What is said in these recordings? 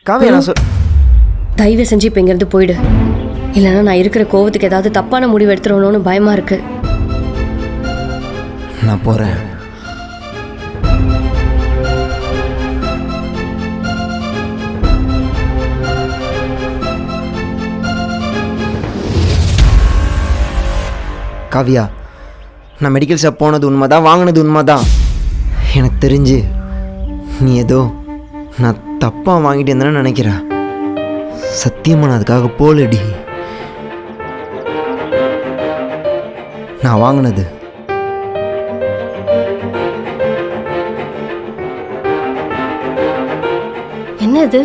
காவியா நான் தயவு செஞ்சு இப்போ இங்கேருந்து போயிடு. இல்லைன்னா நான் இருக்கிற கோவத்துக்கு ஏதாவது தப்பான முடிவு எடுத்துடணும்னு பயமா இருக்கு. நான் போகிறேன். காவியா, நான் மெடிக்கல் ஷாப் போனது உண்மைதான், வாங்கினது உண்மைதான். எனக்கு தெரிஞ்சு நீ ஏதோ நான் தப்பாக வாங்கிட்டு இருந்தேன்னு நினைக்கிறேன். சத்தியமாக நான் அதுக்காக போலடி. நான் வாங்கினது என்ன இது?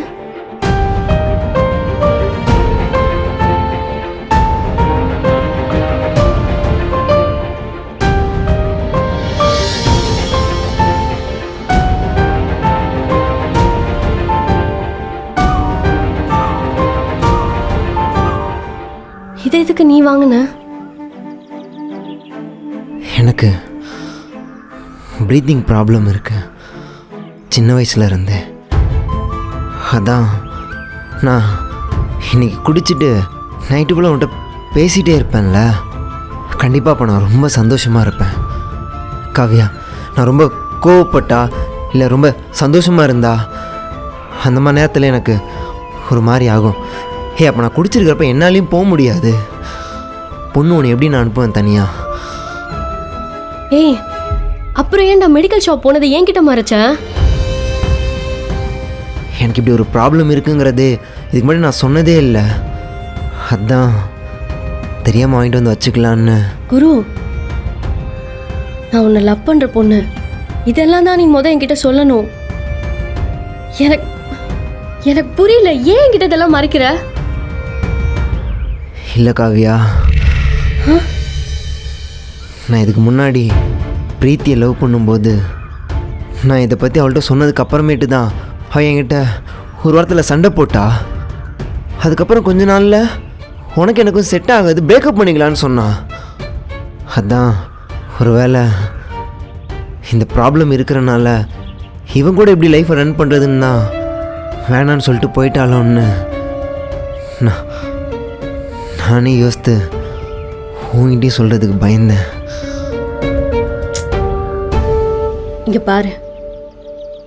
இதை எதுக்கு நீ வாங்கின? எனக்கு ப்ரீத்திங் ப்ராப்ளம் இருக்கு சின்ன வயசுல இருந்தே. அதான் நான் இன்னைக்கு குடிச்சிட்டு நைட்டுக்குள்ளே உன்கிட்ட பேசிகிட்டே இருப்பேன்ல, கண்டிப்பாக அப்போ நான் ரொம்ப சந்தோஷமாக இருப்பேன். காவியா, நான் ரொம்ப கோவப்பட்டா இல்லை ரொம்ப சந்தோஷமாக இருந்தா அந்த மாதிரி நேரத்தில் எனக்கு ஒரு மாதிரி ஆகும். அப்போ நான் குடிச்சிருக்கிறப்ப என்னாலையும் போக முடியாது. பொண்ணு உன்னை எப்படி நான் அனுப்புவேன் தனியா? ஏய், அப்புறம் ஏன்டா மெடிக்கல் ஷாப் போனது என்கிட்ட மறைச்ச? எனக்கு இப்படி ஒரு ப்ராப்ளம் இருக்குங்கிறது இதுக்கு முன்னாடி நான் சொன்னதே இல்லை. அதான் தெரியாமல் வாங்கிட்டு வந்து வச்சுக்கலான்னு. குரு, நான் உன்னை லவ் பண்ணுற பொண்ணு. இதெல்லாம் தான் நீ என்கிட்ட சொல்லணும். எனக்கு புரியல, ஏன் என்கிட்ட இதெல்லாம் மறைக்கிற? இல்லை காவியா, நான் இதுக்கு முன்னாடி பிரீத்தியை லவ் பண்ணும்போது நான் இதை பற்றி அவள்கிட்ட சொன்னதுக்கு அப்புறமேட்டு தான் அவள் என்கிட்ட ஒரு வாரத்தில் சண்டை போட்டா. அதுக்கப்புறம் கொஞ்ச நாளில் உனக்கு எனக்கும் செட் ஆகாது, பிரேக்கப் பண்ணிக்கலான்னு சொன்னான். அதான் ஒரு வேளை இந்த ப்ராப்ளம் இருக்கிறனால இவன் கூட எப்படி லைஃப்பை ரன் பண்ணுறதுன்னு தான் வேணான்னு சொல்லிட்டு போயிட்டாலோன்னு நானே யோசித்து உங்ககிட்டயும் சொல்கிறதுக்கு பயந்தேன். இங்க பாரு,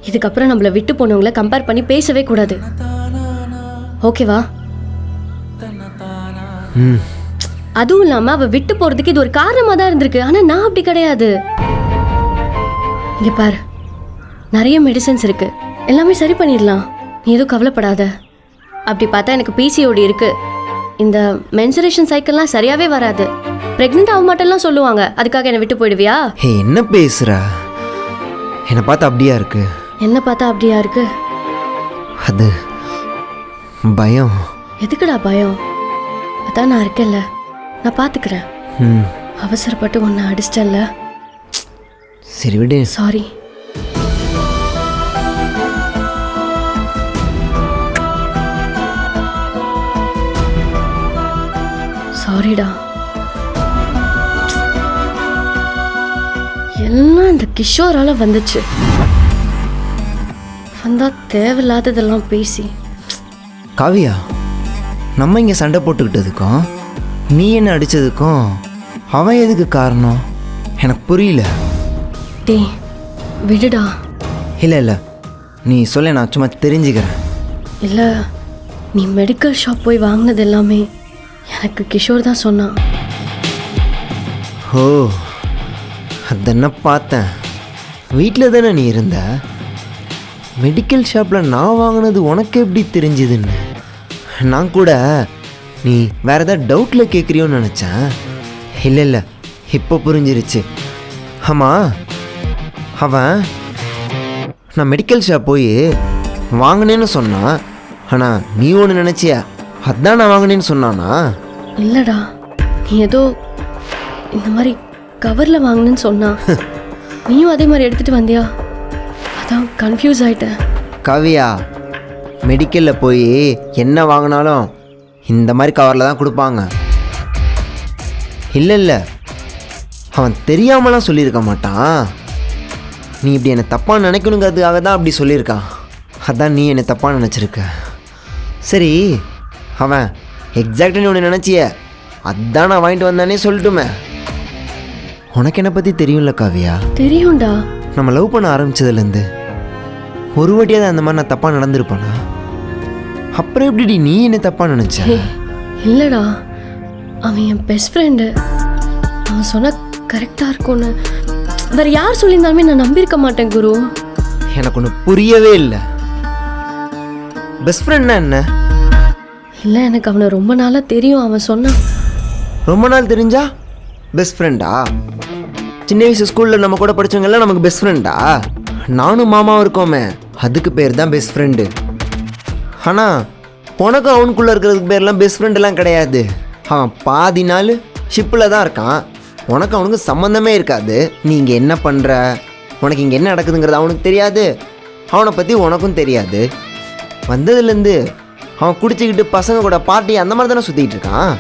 இதுக்கப்புறம் நம்மளை விட்டு போனவங்கள கம்பேர் பண்ணி பேசவே கூடாது, ஓகேவா? அதுவும் இல்லாம அவ விட்டு போறதுக்கு இது ஒரு காரணமா தான் இருந்திருக்கு. ஆனா நான் அப்படி கிடையாது. இங்க பாரு, நிறைய மெடிசன்ஸ் இருக்கு, எல்லாமே சரி பண்ணிடலாம். நீ எதுவும் கவலைப்படாத. அப்படி பார்த்தா எனக்கு பிசிஓடி இருக்கு. இந்த மென்சுரேஷன் சைக்கிள்லாம் சரியாவே வராது. பிரெக்னென்ட் ஆக மாட்டேல்லாம் சொல்லுவாங்க. அதுக்காக என்னை விட்டு போயிடுவியா? என்ன பேசுற? என்னை பார்த்தா அப்படியா இருக்கு? என்ன பார்த்தா அப்படியா இருக்கு? அது பயம். எதுக்குடா பயம்? அதான் நான் இருக்கேன்ல, நான் பார்த்துக்கிறேன். அவசரப்பட்டு உன்னை அடிச்சிட்டேன்ல. சரி விடு. சாரி. சாரிடா. எல்லாம் இந்த கிஷோரால வந்துச்சு. வந்தா தேவையில்லாததெல்லாம் பேசி. காவியா, நம்ம இங்கே சண்டை போட்டுக்கிட்டதுக்கும் நீ என்ன அடித்ததுக்கும் அவன் எதுக்கு காரணம்? எனக்கு புரியல. டேய் விடுடா. இல்லை நீ சொல்ல, நான் சும்மா தெரிஞ்சுக்கிறேன். இல்லை, நீ மெடிக்கல் ஷாப் போய் வாங்கினது எல்லாமே எனக்கு கிஷோர் தான் சொன்னான். ஓ, அதென்ன பார்த்தேன். வீட்டில் தானே நீ இருந்த? மெடிக்கல் ஷாப்பில் நான் வாங்கினது உனக்கு எப்படி தெரிஞ்சுதுன்னு நான் கூட நீ வேறு ஏதாவது டவுட்டில் கேட்குறியோன்னு நினச்சேன். இல்லை இப்போ புரிஞ்சிருச்சு. ஆமாம், அவன் நான் மெடிக்கல் ஷாப் போய் வாங்கினேன்னு சொன்னான். ஆனால் நீ ஒன்று நினச்சியா அதான் நான் வாங்கினேன்னு சொன்னானா? இல்லைடா, நீ ஏதோ இந்த மாதிரி கவரில் வாங்கினேன்னு சொன்னான். நீயும் அதே மாதிரி எடுத்துகிட்டு வந்தியா? அதான் கன்ஃபியூஸ் ஆகிட்டேன். காவியா, மெடிக்கலில் போய் என்ன வாங்கினாலும் இந்த மாதிரி கவரில் தான் கொடுப்பாங்க. இல்லை அவன் தெரியாமலாம் சொல்லியிருக்க மாட்டான். நீ இப்படி என்னை தப்பாக நினைக்கணுங்கிறதுக்காக தான் அப்படி சொல்லியிருக்கான். அதான் நீ என்னை தப்பாக நினச்சிருக்க. சரி, அவன் எக்ஸாக்டாக நீ ஒன்று நினச்சிய அதான் நான் வாங்கிட்டு வந்தானே சொல்லட்டுமே. உனக்கு என்னை பற்றி தெரியும்ல காவியா? தெரியும்டா. நம்ம லவ் பண்ண ஆரம்பித்ததுலேருந்து ஒரு வாட்டியாவது அந்த மாதிரி நான் தப்பாக நடந்திருப்பேனா? அப்புறம் எப்படி நீ என்ன தப்பாக நினச்ச? இல்லைடா, அவன் என் பெஸ்ட் ஃப்ரெண்டு. அவன் சொன்னால் கரெக்டாக இருக்கும்னு வேறு யார் சொல்லியிருந்தாலுமே நான் நம்பியிருக்க மாட்டேன் குரு. எனக்கு ஒன்று புரியவே இல்லை. பெஸ்ட் ஃப்ரெண்ட்னா என்ன? இல்லை, எனக்கு அவனை ரொம்ப நாளாக தெரியும். அவன் சொன்னான். ரொம்ப நாள் தெரிஞ்சா பெஸ்ட் ஃப்ரெண்டா? சின்ன வயசு ஸ்கூலில் நம்ம கூட படித்தவங்கெல்லாம் நமக்கு பெஸ்ட் ஃப்ரெண்டா? நானும் மாமாவும் இருக்கோமே, அதுக்கு பேர் தான் பெஸ்ட் ஃப்ரெண்டு. ஆனால் உனக்கும் அவனுக்குள்ளே இருக்கிறதுக்கு பேர்லாம் பெஸ்ட் ஃப்ரெண்டெல்லாம் கிடையாது. அவன் பாதி நாள் ஷிப்பில் தான் இருக்கான். உனக்கு அவனுக்கு சம்மந்தமே இருக்காது. நீ இங்கே என்ன பண்ணுற, உனக்கு இங்கே என்ன நடக்குதுங்கிறது அவனுக்கு தெரியாது. அவனை பற்றி உனக்கும் தெரியாது. வந்ததுலேருந்து அவன் குடிச்சிக்கிட்டு பசங்க கூட பார்ட்டி அந்த மாதிரி தானே சுற்றிக்கிட்டு இருக்கான்.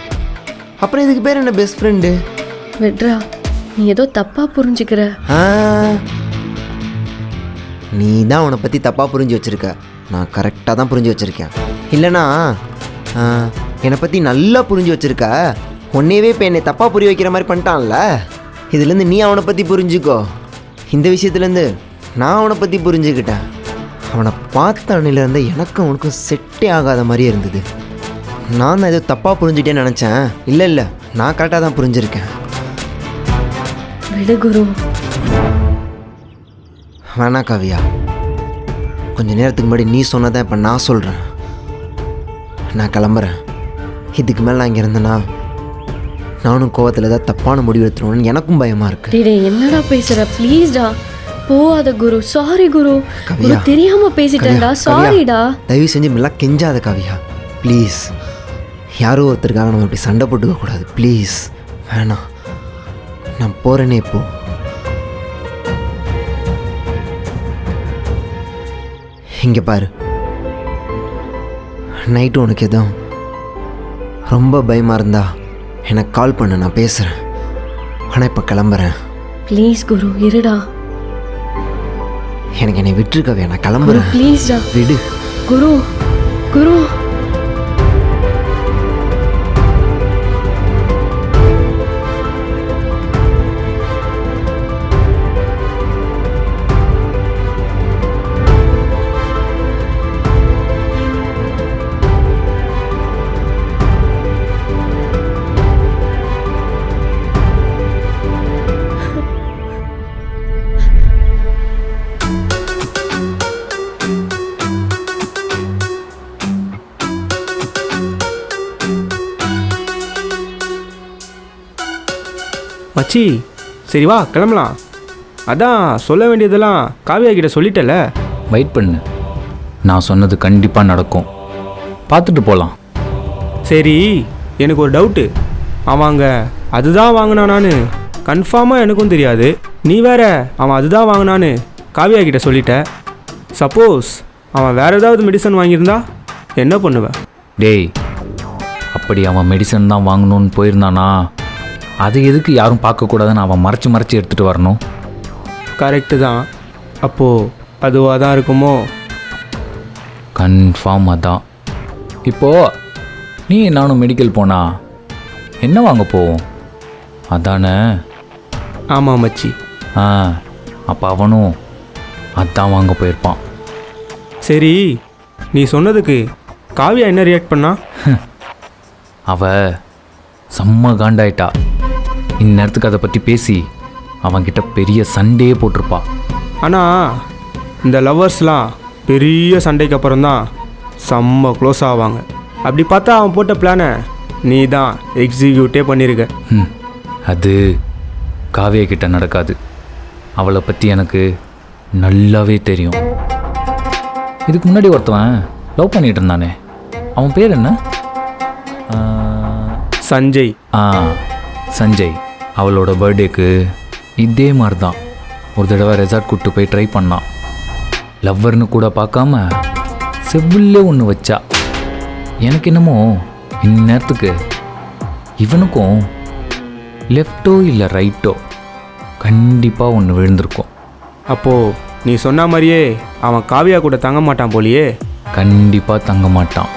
அப்புறம் இதுக்கு பேர் என்ன பெஸ்ட் ஃப்ரெண்டு? வெட்ரா, நீ ஏதோ தப்பாக புரிஞ்சுக்கிற. நீ தான் அவனை பற்றி தப்பாக புரிஞ்சு வச்சுருக்க. நான் கரெக்டாக தான் புரிஞ்சு வச்சுருக்கேன். இல்லைனா என்னை பற்றி நல்லா புரிஞ்சு வச்சுருக்க. உன்னையவே இப்போ என்னை தப்பாக புரிய வைக்கிற மாதிரி பண்ணிட்டான்ல. இதுலேருந்து நீ அவனை பற்றி புரிஞ்சுக்கோ. இந்த விஷயத்துலேருந்து நான் அவனை பற்றி புரிஞ்சுக்கிட்டேன். அவனை பார்த்த அன்னிலேருந்து எனக்கும் அவனுக்கும் செட்டே ஆகாத மாதிரியே இருந்தது. நான் தான் ஏதோ தப்பாக புரிஞ்சுட்டேன்னு நினச்சேன். இல்லை, நான் கரெக்டாக தான் புரிஞ்சுருக்கேன். விடு குரு. வேணா காவியா, கொஞ்ச நேரத்துக்கு முன்னாடி நீ சொன்னதான் இப்போ நான் சொல்கிறேன். நான் கிளம்புறேன். இதுக்கு மேலே நான் இங்கே இருந்தேன்னா நானும் கோவத்தில் ஏதாவது தப்பான முடிவு எடுத்துருவோன்னு எனக்கும் பயமாக இருக்கு. டேய், என்னடா பேசுகிற? ப்ளீஸ்டா போகாத குரு. சாரி குரு. கவியா, தெரியாமல் பேசிட்டேன்டா. சாரிடா. தயவு செஞ்சு மெல்லாம் கெஞ்சாத காவியா, ப்ளீஸ். யாரோ ஒருத்தருக்காக நம்ம இப்படி சண்டை போட்டுக்க கூடாது. ப்ளீஸ் வேணாம். நான் போகிறேனே இப்போ. இங்கே பாரு, நைட்டு உனக்கு எதுவும் ரொம்ப பயமாக இருந்தா எனக்கு கால் பண்ண, நான் பேசுகிறேன். ஆனால் இப்போ கிளம்புறேன். ப்ளீஸ் குரு, இருடா. எனக்கு என்னை விட்டுருக்கவே, நான் கிளம்புறேன். ப்ளீஸ்டா, விடு குரு. குரு, மச்சி, சரி வா கிளம்பலாம். அதான் சொல்ல வேண்டியதெல்லாம் காவியா கிட்ட சொல்லிட்டல. வெயிட் பண்ணு, நான் சொன்னது கண்டிப்பாக நடக்கும். பார்த்துட்டு போகலாம். சரி, எனக்கு ஒரு டவுட்டு. அவன் அங்கே அதுதான் வாங்கினானான்னு கன்ஃபார்மாக எனக்கும் தெரியாது. நீ வேற அவன் அதுதான் வாங்கினான்னு காவியா கிட்ட சொல்லிட்ட. சப்போஸ் அவன் வேறு ஏதாவது மெடிசன் வாங்கியிருந்தா என்ன பண்ணுவேன்? டேய், அப்படி அவன் மெடிசன் தான் வாங்கணும்னு போயிருந்தானா அது எதுக்கு யாரும் பார்க்கக்கூடாதுன்னு அவன் மறைச்சி எடுத்துகிட்டு வரணும்? கரெக்டு தான். அப்போது அதுவாக தான் இருக்குமோ? கன்ஃபார்ம் அதான். இப்போது நீ நானும் மெடிக்கல் போனா என்ன வாங்க போவோம்? அதானே? ஆமாம் மச்சி. அப்போ அவனும் அதான் வாங்க போயிருப்பான். சரி, நீ சொன்னதுக்கு காவியா என்ன ரியாக்ட் பண்ணா? அவ செம்ம காண்டாயிட்டா. இந்நேரத்துக்கு அதை பற்றி பேசி அவன்கிட்ட பெரிய சண்டையே போட்டிருப்பா. ஆனால் இந்த லவ்வர்ஸ்லாம் பெரிய சண்டைக்கு அப்புறம் தான் செம்ம க்ளோஸ் ஆவாங்க. அப்படி பார்த்தா அவன் போட்ட பிளானை நீ தான் எக்ஸிக்யூட்டே பண்ணியிருக்க. அது காவியா கிட்ட நடக்காது. அவளை பற்றி எனக்கு நல்லாவே தெரியும். இதுக்கு முன்னாடி ஒருத்தவன் லவ் பண்ணிகிட்டு இருந்தானே, அவன் பேர் என்ன? சஞ்சய். சஞ்சய். அவளோட பர்த்டேக்கு இதே மாதிரி தான் ஒரு தடவை ரெசார்ட் கூப்பிட்டு போய் ட்ரை பண்ணான். லவ்வர்னு கூட பார்க்காம செவ்வில்லே ஒன்று வச்சா. எனக்கு என்னமோ இந்நேரத்துக்கு இவனுக்கும் லெஃப்டோ இல்லை ரைட்டோ கண்டிப்பாக ஒன்று விழுந்திருக்கும். அப்போது நீ சொன்ன மாதிரியே அவன் காவியா கூட தங்க மாட்டான் போலியே. கண்டிப்பாக தங்க மாட்டான்.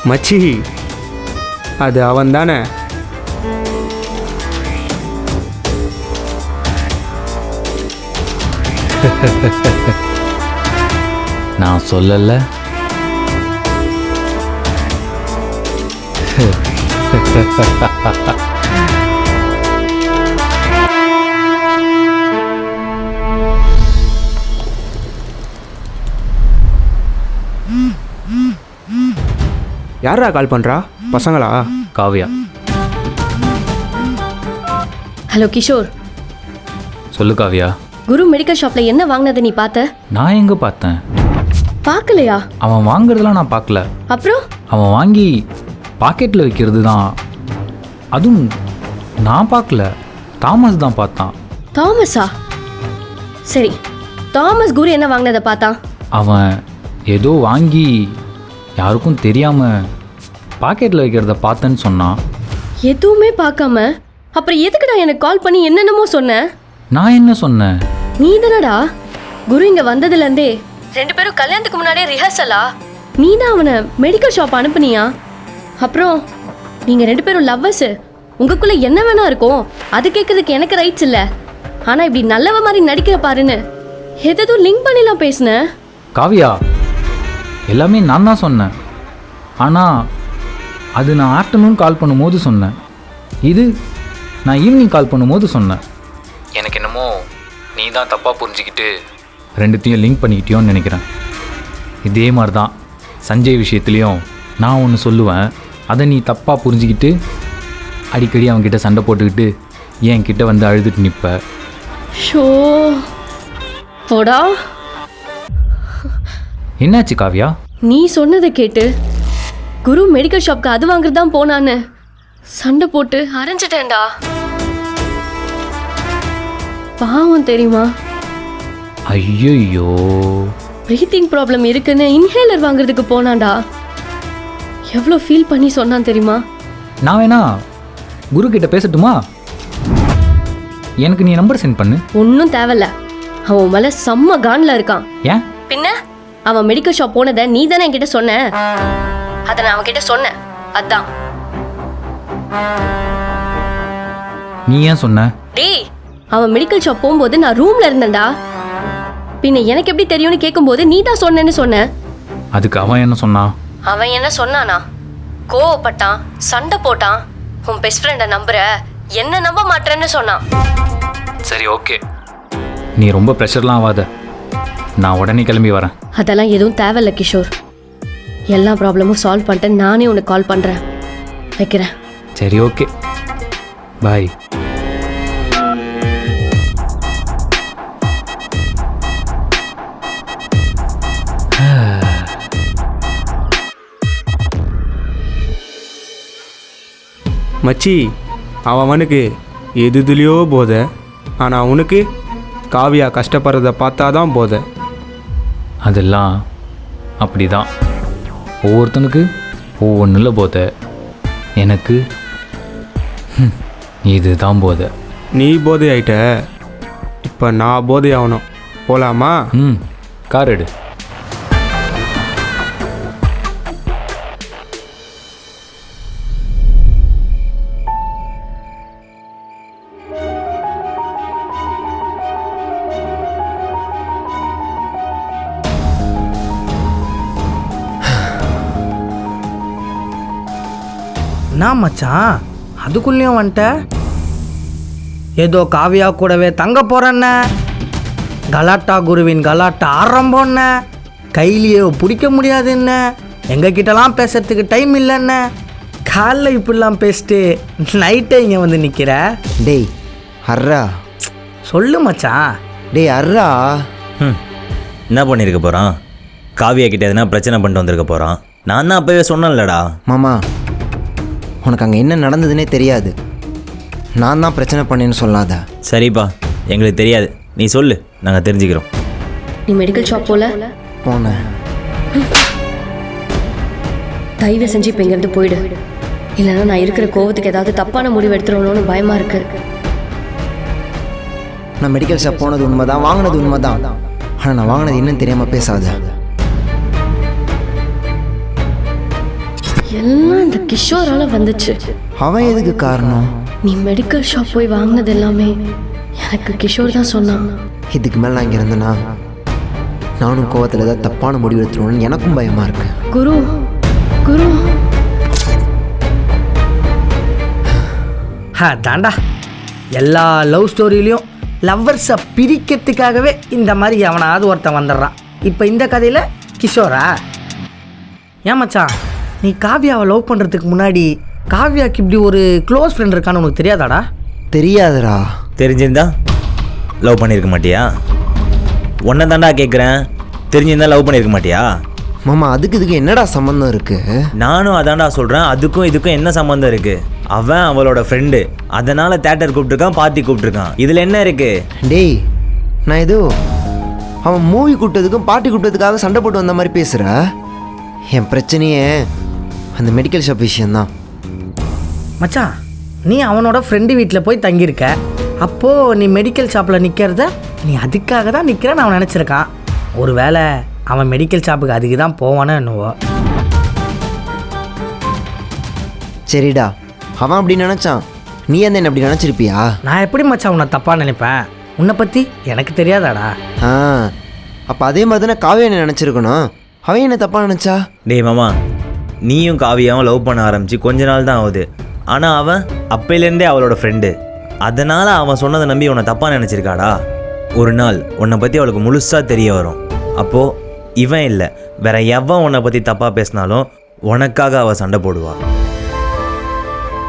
மச்சி அது அவன் தானே? நான் சொல்லல. யாரா கால் பண்ணுறா? பசங்களா? காவியா. ஹலோ கிஷோர், சொல்லு காவியா. குரு மெடிக்கல் ஷாப்ல என்ன வாங்கினதை நீ பார்த்த? நான் எங்கே பார்த்தேன்? பார்க்கலையா? அவன் வாங்குறதெல்லாம் நான் பார்க்கல. அப்புறம் அவன் வாங்கி பாக்கெட்டில் வைக்கிறது தான். அதுவும் நான் பார்க்கல, தாமஸ் தான் பார்த்தான். தாமஸா? சரி, தாமஸ் குரு என்ன வாங்கினதை பார்த்தான்? அவன் ஏதோ வாங்கி யாருக்கும் தெரியாமல் பாக்கெட்டில் வைக்கிறத பார்த்தேன்னு சொன்னான். எதுவுமே பார்க்காம அப்புறம் எதுக்குடா எனக்கு கால் பண்ணி என்னென்னமோ சொன்ன? நான் என்ன சொன்னேன்? நீ தானடா குரு இங்க வந்ததுலேருந்தே 2 பேரும் கல்யாணத்துக்கு முன்னாடியே ரிஹர்சலா? நீ தான் அவனை மெடிக்கல் ஷாப் அனுப்புனியா? அப்புறம் நீங்க 2 பேரும் லவ்வர்ஸ், உங்களுக்குள்ள என்ன வேணா இருக்கும், அது கேட்கறதுக்கு எனக்கு ரைட்ஸ் இல்லை. ஆனா இப்படி நல்லவ மாதிரி நடிக்கிற பாருன்னு எதுவும் லிங்க் பண்ணிலாம் பேசுன. காவியா, எல்லாமே நான் தான் சொன்னேன். ஆனால் அது நான் ஆஃப்டர்நூன் கால் பண்ணும்போது சொன்னேன். இது நான் ஈவினிங் கால் பண்ணும்போது சொன்னேன். எனக்கு என்னமோ நீ தான் தப்பாக புரிஞ்சுக்கிட்டு ரெண்டுத்தையும் லிங்க் பண்ணிக்கிட்டியோன்னு நினைக்கிறேன். இதே மாதிரி தான் சஞ்சய் விஷயத்துலேயும் நான் ஒன்று சொல்லுவேன், அதை நீ தப்பாக புரிஞ்சுக்கிட்டு அடிக்கடி அவன்கிட்ட சண்டை போட்டுக்கிட்டு என்கிட்ட வந்து அழுதுட்டு நிற்ப. ஷோ போடா. என்னாச்சு காவியா? நீ சொன்னதை கேட்டு குரு மெடிக்கல் ஷாப்க்கு அது வாங்குறது தான் போனான்னு சண்டை போட்டு அரைஞ்சிட்டேன்டா. பாவம் தெரியுமா? ஐயோ, ப்ரீத்திங் ப்ராப்ளம் இருக்குன்னு இன்ஹேலர் வாங்குறதுக்கு போனான்டா. எவ்வளோ ஃபீல் பண்ணி சொன்னான் தெரியுமா? நான் வேணா குரு கிட்ட பேசட்டுமா? எனக்கு நீ நம்பர் சென்ட் பண்ணு. ஒன்றும் தேவையில்ல, அவன் மேலே செம்ம கான்ல இருக்கான். ஏன்? பின்ன அவன் மெடிக்கல் ஷாப் போனதை நீ தானே என்கிட்ட சொன்ன. அதை நான் அவன்கிட்ட சொன்னேன், அதான். நீ ஏன் சொன்ன? டேய், அவன் மெடிக்கல் ஷாப் போகும்போது நான் ரூம்ல இருந்தேன்டா. பின்ன எனக்கு எப்படி தெரியும்னு கேட்கும்போது நீ தான் சொன்னேன்னு சொன்ன. அதுக்கு அவன் என்ன சொன்னான்? அவன் என்ன சொன்னானா? கோவப்பட்டான், சண்டை போட்டான். உன் பெஸ்ட் ஃப்ரெண்டை நம்புற, என்ன நம்ப மாட்டேன்னு சொன்னான். சரி, ஓகே, நீ ரொம்ப ப்ரெஷர்லாம் ஆகாத, நான் உடனே கிளம்பி வரேன். அதெல்லாம் எதுவும் தேவையில்ல கிஷோர். எல்லா ப்ராப்ளமும் சால்வ் பண்ணிட்டு நானே உனக்கு கால் பண்ணுறேன். வைக்கிறேன். சரி, ஓகே, பாய். மச்சி, அவனுக்கு எதுலையோ போதை, ஆனால் உனக்கு காவியா கஷ்டப்படுறத பார்த்தா தான் போதை. அதெல்லாம் அப்படி தான், ஒவ்வொருத்தனுக்கு ஒவ்வொன்றில் போதை. எனக்கு இதுதான் போதை. நீ போதை ஆயிட்ட, இப்போ நான் போதை ஆகணும். போகலாமா? கார் எடு. என்ன மச்சான் அதுக்குள்ளேயும் வந்துட்ட? ஏதோ காவியா கூடவே தங்க போகிறேன்ன, கலாட்டா குருவின் கலாட்டா ஆரம்பம்ன, கையிலேயே பிடிக்க முடியாதுன்ன, எங்ககிட்டலாம் பேசுறதுக்கு டைம் இல்லைன்ன, காலைல இப்படிலாம் பேசிட்டு நைட்டே இங்கே வந்து நிற்கிற. டேய் அர்ரா, சொல்லு மச்சான். டேய் அர்ரா. என்ன பண்ணியிருக்க போகிறான்? காவியா கிட்ட எதுனா பிரச்சனை பண்ணிட்டு வந்திருக்க போகிறான். நான் தான் அப்போவே சொன்னேன்லடா. மாமா, உனக்கு அங்கே என்ன நடந்ததுன்னே தெரியாது. நான் தான் பிரச்சனை பண்ணேன்னு சொல்லாத. சரிப்பா, எங்களுக்கு தெரியாது, நீ சொல்லு, நாங்கள் தெரிஞ்சுக்கிறோம். நீ மெடிக்கல் ஷாப் போல போனேன். தயவு செஞ்சு இப்போ இங்கேருந்து போயிடு. இல்லைன்னா நான் இருக்கிற கோவத்துக்கு ஏதாவது தப்பான முடிவு எடுத்துருவணும்னு பயமா இருக்கு. நான் மெடிக்கல் ஷாப் போனது உண்மைதான், வாங்கினது உண்மைதான். ஆனால் நான் வாங்கினது இன்னும் தெரியாமல் பேசாத. எல்லாம் இந்த கிஷோரால வந்துச்சு. அவன் எதுக்கு காரணம்? நீ மெடிக்கல் ஷாப் போய் வாங்கினது எல்லாமே எனக்கு கிஷோர் தான் சொன்னான். இதுக்கு மேலே நான் இங்கே இருந்தேன்னா நானும் கோவத்தில் ஏதாவது தப்பான முடிவு எடுத்துருவோன்னு எனக்கும் பயமாக இருக்கு. குரு குரு தாண்டா எல்லா லவ் ஸ்டோரியிலையும் லவ்வர்ஸை பிரிக்கிறதுக்காகவே இந்த மாதிரி எவனாவது ஒருத்தன் வந்துடுறான். இப்போ இந்த கதையில் கிஷோரா? ஏன் மச்சான், நீ காவ்யாவை லவ் பண்ணுறதுக்கு முன்னாடி காவ்யாவுக்கு இப்படி ஒரு க்ளோஸ் ஃப்ரெண்ட் இருக்கான்னு உனக்கு தெரியாதாடா? தெரியாதுடா. தெரிஞ்சிருந்தா லவ் பண்ணியிருக்க மாட்டியா? உன்னை தாண்டா கேட்குறேன். தெரிஞ்சிருந்தா லவ் பண்ணியிருக்க மாட்டியா? மாமா அதுக்கு இதுக்கு என்னடா சம்மந்தம் இருக்குது? நானும் அதான்டா சொல்கிறேன். அதுக்கும் இதுக்கும் என்ன சம்மந்தம் இருக்குது? அவன் அவளோட ஃப்ரெண்டு, அதனால் தேட்டர் கூப்பிட்ருக்கான், பார்ட்டி கூப்பிட்ருக்கான். இதில் என்ன இருக்குது? டேய், நான் ஏதோ அவன் மூவி கூப்பிட்டதுக்கும் பார்ட்டி கூப்பிட்டதுக்காக சண்டை போட்டு வந்த மாதிரி பேசுகிற. என் பிரச்சனையே அந்த மெடிக்கல் ஷாப் விஷயந்தான். மச்சான், நீ அவனோட ஃப்ரெண்டு வீட்டில் போய் தங்கியிருக்க. அப்போது நீ மெடிக்கல் ஷாப்பில் நிற்கிறத நீ அதுக்காக தான் நிற்கிறேன்னு அவன் நினச்சிருக்கான். ஒரு வேளை அவன் மெடிக்கல் ஷாப்புக்கு அதுக்கு தான் போவானோ என்னவோ. சரிடா, அவன் அப்படி நினச்சான், நீ அந்த என்ன அப்படி நினச்சிருப்பியா? நான் எப்படி மச்சான் உன்னை தப்பாக நினைப்பேன்? உன்னை பற்றி எனக்கு தெரியாதாடா? ஆ, அப்போ அதே மாதிரி தானே காவியா என்ன நினச்சிருக்கணும். அவன் என்ன தப்பாக நினச்சா? டேய் மாமா, நீயும் காவியாவும் லவ் பண்ண ஆரம்பித்து கொஞ்ச நாள் தான் ஆகுது. ஆனால் அவன் அப்பையிலேருந்தே அவளோட ஃப்ரெண்டு. அதனால் அவன் சொன்னதை நம்பி உன்னை தப்பாக நினச்சிருக்காடா. ஒரு நாள் உன்னை பற்றி அவளுக்கு முழுசாக தெரிய வரும். அப்போது இவன் இல்லை, வேற எவன் உன்னை பற்றி தப்பாக பேசினாலும் உனக்காக அவள் சண்டை போடுவா.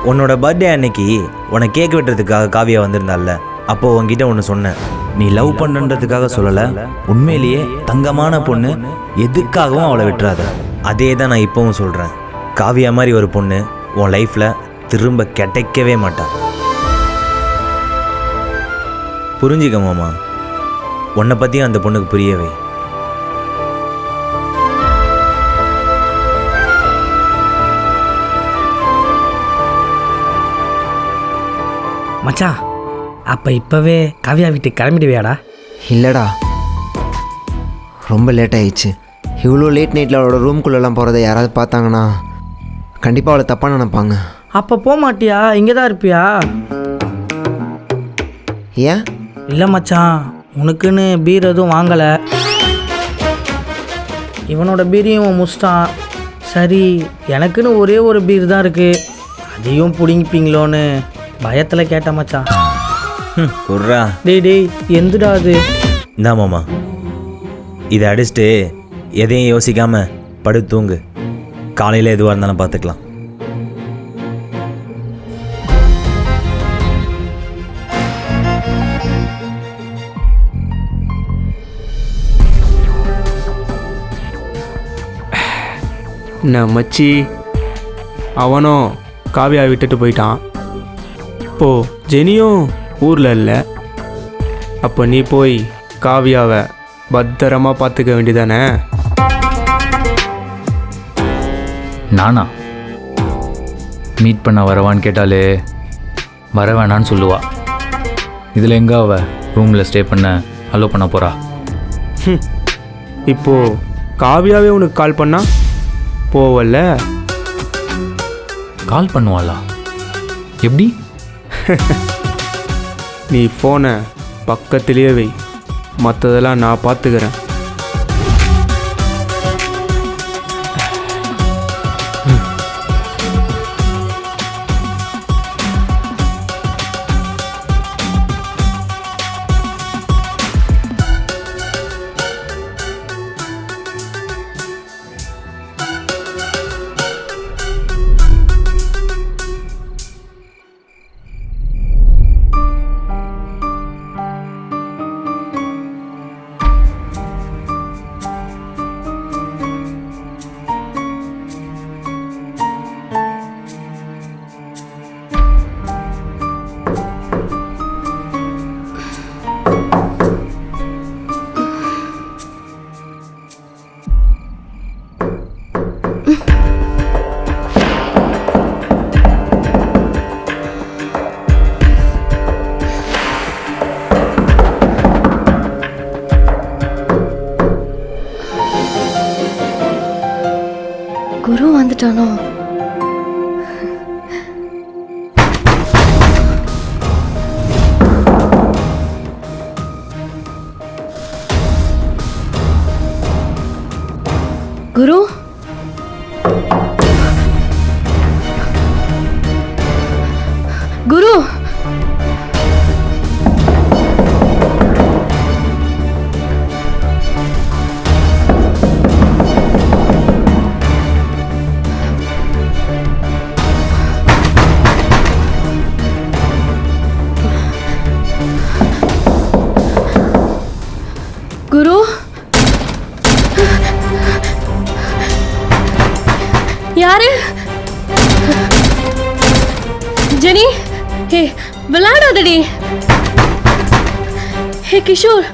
உன்னோட பர்த்டே அன்னைக்கு உன்னை கேக் வெட்டுறதுக்காக காவியா வந்திருந்தால, அப்போது உன்கிட்ட ஒன்று சொன்னேன். நீ லவ் பண்ணுன்றதுக்காக சொல்லலை, உண்மையிலேயே தங்கமான பொண்ணு, எதுக்காகவும் அவளை விட்டுறாத. அதே தான் நான் இப்போவும் சொல்கிறேன். காவியா மாதிரி ஒரு பொண்ணு உன் லைஃப்பில் திரும்ப கிடைக்கவே மாட்டான். புரிஞ்சுக்க மாமா, உன்னை பற்றியும் அந்த பொண்ணுக்கு புரியவே. மச்சான், அப்போ இப்போவே காவ்யா வீட்டுக்கு கிளம்பிடுவியாடா? இல்லைடா, ரொம்ப லேட் ஆயிடுச்சு. இவ்வளோ லேட் நைட்டில் அவளோட ரூம்குள்ளெல்லாம் போகிறத யாராவது பார்த்தாங்கன்னா கண்டிப்பாக அவளை தப்பாக நினைப்பாங்க. அப்போ போக மாட்டியா? இங்கே தான் இருப்பியா? ஏன்? இல்லை மச்சான், உனக்குன்னு பீர் எதுவும் வாங்கலை. இவனோட பீரையும் முடிச்சிட்டான். சரி, எனக்குன்னு ஒரே ஒரு பீர் தான் இருக்குது, அதையும் பிடிங்கிப்பீங்களோன்னு பயத்தில் கேட்ட மச்சான். குர்ரா. டேய் எந்துடா அது? இந்தா மாமா, இதை அடிச்சுட்டு எதையும் யோசிக்காமல் படுத்து தூங்கு. காலையில் எதுவாக இருந்தாலும் பார்த்துக்கலாம். என்ன மச்சி, அவனும் காவியா விட்டுட்டு போயிட்டான். இப்போ ஜெனியும் ஊரில் இல்லை. அப்போ நீ போய் காவியாவை பத்திரமா பார்த்துக்க வேண்டியதானே? நானா மீட் பண்ண வரவான்னு கேட்டாலே வர வேணான்னு சொல்லுவா. இதில் எங்கே அவ ரூமில் ஸ்டே பண்ண அலோவ் பண்ண போகிறா? இப்போது காவியாவே உனக்கு கால் பண்ணா போவல்ல? கால் பண்ணுவாளா? எப்படி? நீ ஃபோனை பக்கத்துலேயே வை, மற்றதெல்லாம் நான் பார்த்துக்கிறேன். குரு வந்துட்டானோ? குரு, குரு, குரு, யாரு? ஜெனி, ஹே விளையாடாதடி. ஹே கிஷோர்,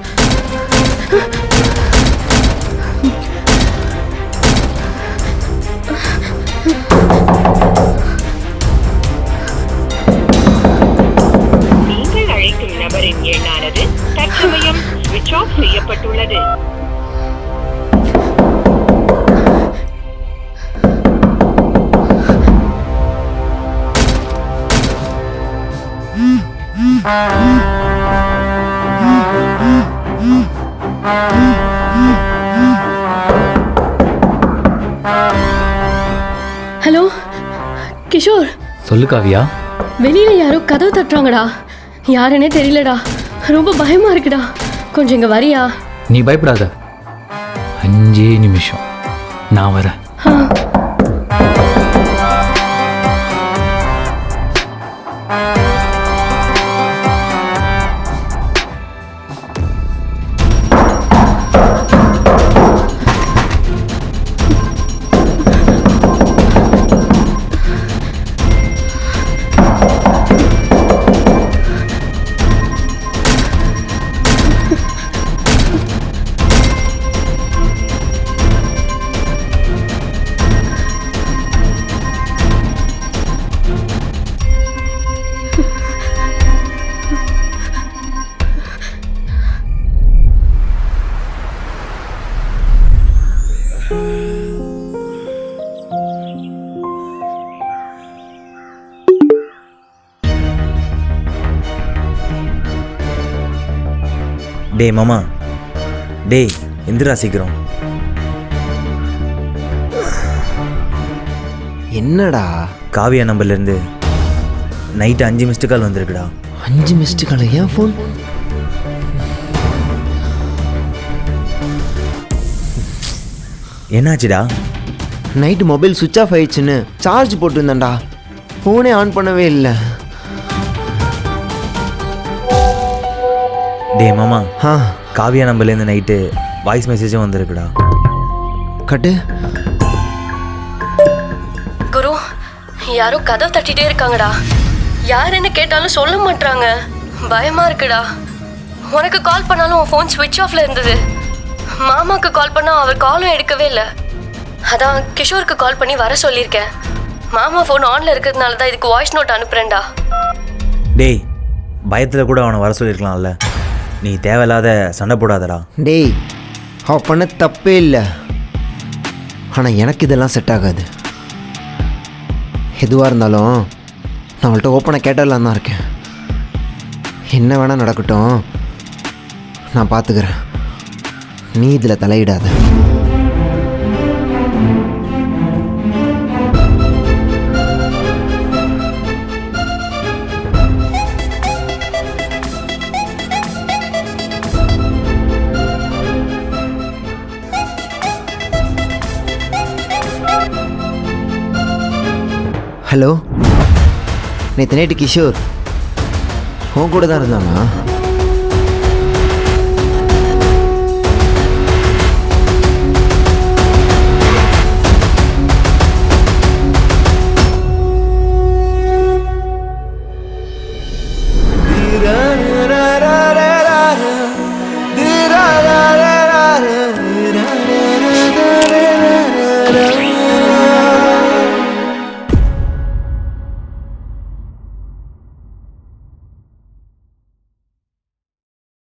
நீங்கள் அழைக்கும் நபரின் எண்ணானது தற்சமயம் ஸ்விட்ச் ஆஃப் செய்யப்பட்டுள்ளது. ஹலோ கிஷோர், சொல்லு காவியா. வெளியில யாரோ கதவு தட்டுறாங்கடா. யாருன்னே தெரியலடா. ரொம்ப பயமா இருக்குடா. கொஞ்சம் இங்க வரியா? நீ பயப்படாத, 5 நிமிஷம் நான் வரேன். டேய் மாமா, டேய் எந்திரா சீக்கிரம். என்னடா? காவியா நம்பர்லேருந்து நைட்டு 5 மிஸ்டு கால் வந்திருக்குடா. 5 மிஸ்டு கால்? ஏன் ஃபோன்? என்னாச்சுடா? நைட்டு மொபைல் சுவிட்ச் ஆஃப் ஆயிடுச்சுன்னு சார்ஜ் போட்டுருந்தேன்டா. ஃபோனே ஆன் பண்ணவே இல்லை. டேய் மாமா, ஆ காவியா நம்பர்லேருந்து நைட்டு வாய்ஸ் மெசேஜும் வந்திருக்குடா. கட்டு. குரு, யாரோ கதவு தட்டிட்டே இருக்காங்கடா. யாருன்னு கேட்டாலும் சொல்ல மாட்டாங்க. பயமா இருக்குடா. உனக்கு கால் பண்ணாலும் உன் ஃபோன் ஸ்விட்ச் ஆஃப்ல இருந்தது. மாமாக்கு கால் பண்ணா அவர் காலும் எடுக்கவே இல்லை. அதான் கிஷோருக்கு கால் பண்ணி வர சொல்லியிருக்கேன். மாமா ஃபோன் ஆன்ல இருக்கிறதுனால தான் இதுக்கு வாய்ஸ் நோட் அனுப்புறேன்டா. டேய், பயத்தில் கூட அவனை வர சொல்லியிருக்கலாம்ல. நீ தேவையில்லாத சண்டை போடாதடா. டேய், அவ பண்ண தப்பே இல்லை. ஆனால் எனக்கு இதெல்லாம் செட் ஆகாது. எதுவாக இருந்தாலும் நான் அவள்கிட்ட ஓப்பனாக கேட்டலாம் தான் இருக்கேன். என்ன வேணால் நடக்கட்டும், நான் பார்த்துக்கிறேன். நீ இதில் தலையிடாத. ஹலோ, நேற்று நைட்டு கிஷோர் உன் கூட தான் இருந்தானா?